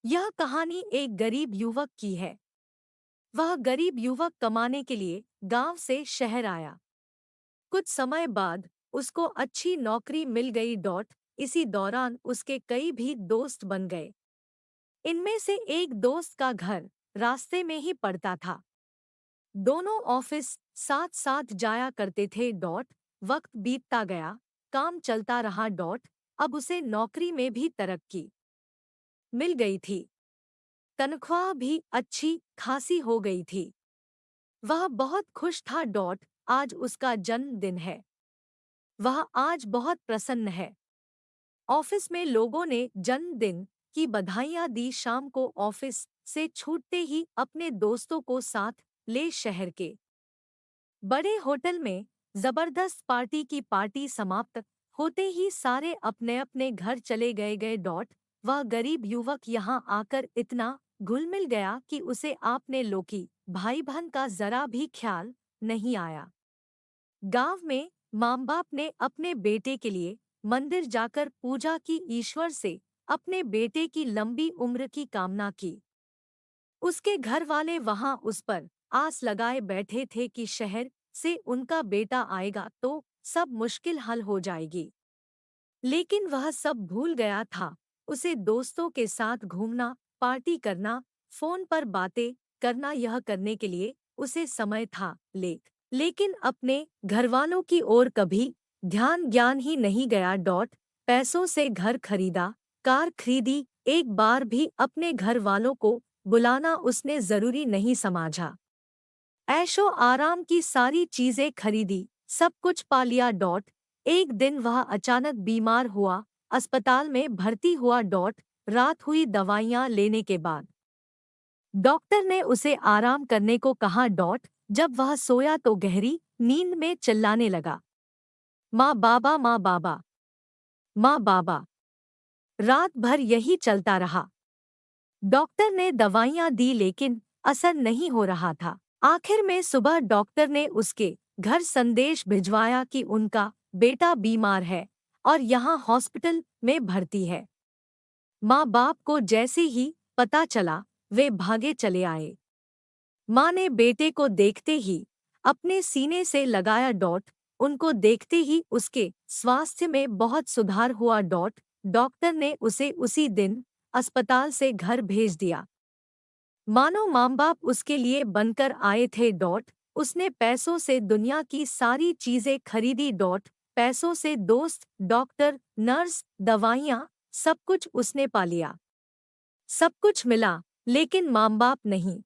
यह कहानी एक गरीब युवक की है। वह गरीब युवक कमाने के लिए गांव से शहर आया। कुछ समय बाद उसको अच्छी नौकरी मिल गई। इसी दौरान उसके कई भी दोस्त बन गए। इनमें से एक दोस्त का घर रास्ते में ही पड़ता था। दोनों ऑफिस साथ साथ जाया करते थे। वक्त बीतता गया, काम चलता रहा। अब उसे नौकरी में भी तरक्की मिल गई थी। तनख्वाह भी अच्छी खासी हो गई थी। वह बहुत खुश था। आज उसका जन्मदिन है। वह आज बहुत प्रसन्न है। ऑफिस में लोगों ने जन्मदिन की बधाइयां दी। शाम को ऑफिस से छूटते ही अपने दोस्तों को साथ ले शहर के बड़े होटल में जबरदस्त पार्टी की पार्टी समाप्त होते ही सारे अपने अपने घर चले गए। वह गरीब युवक यहाँ आकर इतना घुल मिल गया कि उसे आपने लोकी भाई बहन का जरा भी ख्याल नहीं आया। गांव में माँ बाप ने अपने बेटे के लिए मंदिर जाकर पूजा की, ईश्वर से अपने बेटे की लंबी उम्र की कामना की। उसके घर वाले वहां उस पर आस लगाए बैठे थे कि शहर से उनका बेटा आएगा तो सब मुश्किल हल हो जाएगी। लेकिन वह सब भूल गया था। उसे दोस्तों के साथ घूमना, पार्टी करना, फोन पर बातें करना, यह करने के लिए उसे समय था। लेकिन अपने घरवालों की ओर कभी ध्यान ज्ञान ही नहीं गया। पैसों से घर खरीदा, कार खरीदी, एक बार भी अपने घर वालों को बुलाना उसने जरूरी नहीं समझा। ऐशो आराम की सारी चीजें खरीदी, सब कुछ पा लिया। एक दिन वह अचानक बीमार हुआ, अस्पताल में भर्ती हुआ। रात हुई दवाइयां लेने के बाद डॉक्टर ने उसे आराम करने को कहा। जब वह सोया तो गहरी नींद में चिल्लाने लगा, माँ बाबा, माँ बाबा, माँ बाबा। रात भर यही चलता रहा। डॉक्टर ने दवाइयां दी लेकिन असर नहीं हो रहा था। आखिर में सुबह डॉक्टर ने उसके घर संदेश भिजवाया कि उनका बेटा बीमार है और यहाँ हॉस्पिटल में भर्ती है। माँ बाप को जैसे ही पता चला वे भागे चले आए। माँ ने बेटे को देखते ही अपने सीने से लगाया। उनको देखते ही उसके स्वास्थ्य में बहुत सुधार हुआ। डॉक्टर ने उसे उसी दिन अस्पताल से घर भेज दिया। मानो माँ बाप उसके लिए बनकर आए थे। उसने पैसों से दुनिया की सारी चीजें खरीदी। पैसों से दोस्त, डॉक्टर, नर्स, दवाइयाँ, सब कुछ उसने पा लिया। सब कुछ मिला लेकिन माँ बाप नहीं।